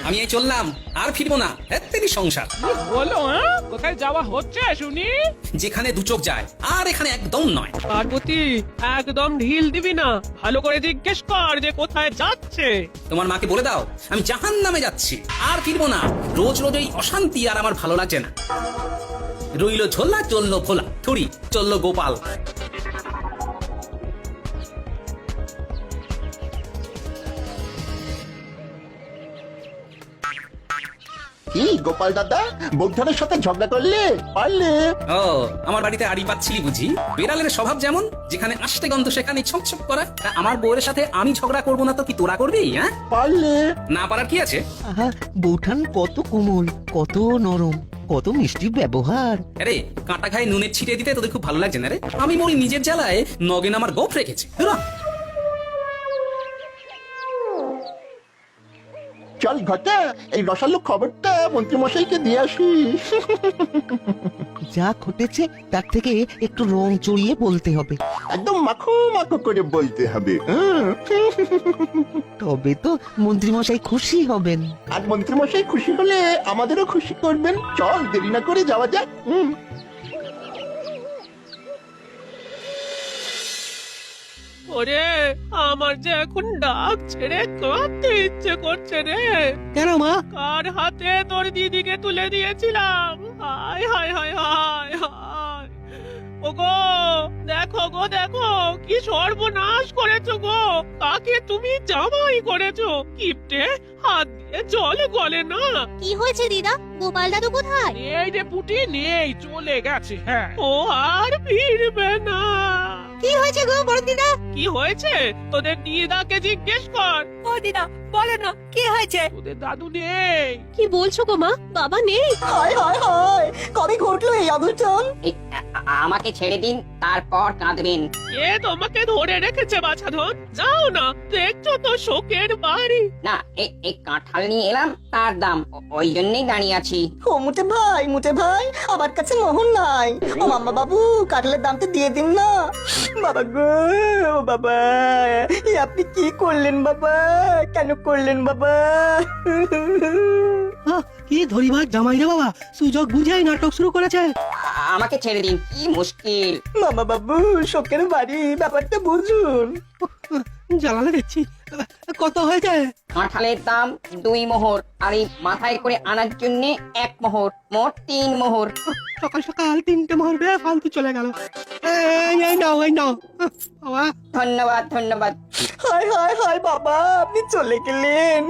আমি এই চললাম, আর ফিরবো না। এত্তেরই সংসার। বলো কোথায় যাওয়া হচ্ছে শুনি? যেখানে দু চোখ যায়, আর এখানে একদম নয়। পার্বতী একদম ঢিল দিবি না, ভালো করে জিজ্ঞেস কর যে কোথায় যাচ্ছে। তোমার মাকে বলে দাও আমি জাহান্নামে যাচ্ছি, আর ফিরবো না। রোজ রোজ এই অশান্তি আর আমার ভালো লাগছে না। রইল ঝোলা, চললো ভোলা, থুড়ি চললো গোপাল। কি গোপাল দাদা, বৌঠানের সাথে ঝগড়া করলে? পারলে? ও, আমার বাড়িতে আড়ি পাচ্ছিলি বুঝি? বিড়ালের স্বভাব যেমন, যেখানে আসতে গন্ধ সেখানে ছপ করা। তা আমার বউয়ের সাথে আমি ঝগড়া করবো না তো কি তোরা করবি? হ্যাঁ, পারলে? না পারার কি আছে? আহা, বৌঠান কত কোমল, কত নরম, কত মিষ্টি ব্যবহার। আরে কাঁটা খায় নুনের ছিটিয়ে দিতে তোদের খুব ভালো লাগছে না রে? আমি মরি নিজের জ্বালায়, নগেন আমার গোপ রেখেছে। চল ঘটা, এই রসালো খবরটা মন্ত্রীমশাইকে দিয়ে আসি। যা ঘটেছে তার থেকে একটু রং চড়িয়ে বলতে হবে, একদম মাখো মাখো করে বলতে হবে। তবে তো মন্ত্রীমশাই খুশি হবেন। আর মন্ত্রীমশাই খুশি হলে আমাদেরও খুশি করবেন। চল দেরি না করে যাওয়া যাক। ওরে আমার যে এখন ডাক ছেড়ে কাঁদতে ইচ্ছে করছে রে। কেন মা? কার হাতে তোর দিদিকে তুলে দিয়েছিলাম। হায় হায় হায় হায় হায়। ওগো দেখো গো, দেখো কি সর্বনাশ করেছো গো। কাকে তুমি জামাই করেছো? কিপটে, হাত দিয়ে জল গলে না। কি হয়েছে দিদা? গোপাল দাদু কোথায়? এই যে পুটি নেই, চলে গেছে। হ্যাঁ, ও আর ফিরবে না। কি হয়েছে গো বড় দিদা? কি হয়েছে তোদের দিদাকে জিজ্ঞেস কর। ও দিদা বলো না, কি হয়েছে? তোদের দাদু নেই। কি বলছো গো মা? বাবা নেই? হায় হায় হায়, কবে ঘটলো এই অঘটন? আমাকে ছেড়ে দিন, তারপর কাঁদবেন। কে তোমাকে ধরে রেখেছে বাছাধন? যাও না, দেখছো তো শোকের বাড়ি। না, এই কাঁঠাল নিয়ে এলাম, তার দাম, ওই জন্যই দাঁড়িয়ে আছি। ও মুটে ভাই, আমার কাছে মোহন নাই। ও মাম্মা বাবু, কাঁঠালের দামটা দিয়ে দিন না। বাবা গো, ও বাবা, এ আপনি কি করলেন বাবা? কেন করলেন বাবা? কি ধরিবার জামাই রে বাবা, সুযোগ বুঝেই নাটক শুরু করেছে। আমাকে ছেড়ে দিন, কি মুশকিল। মামা বাবু, শোকের বাড়ি, ব্যাপারটা বুঝুন। জ্বালালে দেখছি। কত হয়েছে? কাঁঠালের দাম 2 মোহর, আর এই মাথায় করে আনার জন্য 1 মোহর, মোট 3 মোহর। সকাল সকাল 3টে মোহর বে ফালতু চলে গেল। এই নাও বাবা। ধন্যবাদ ধন্যবাদ। হায় হায় হায় বাবা, আপনি চলে গেলেন।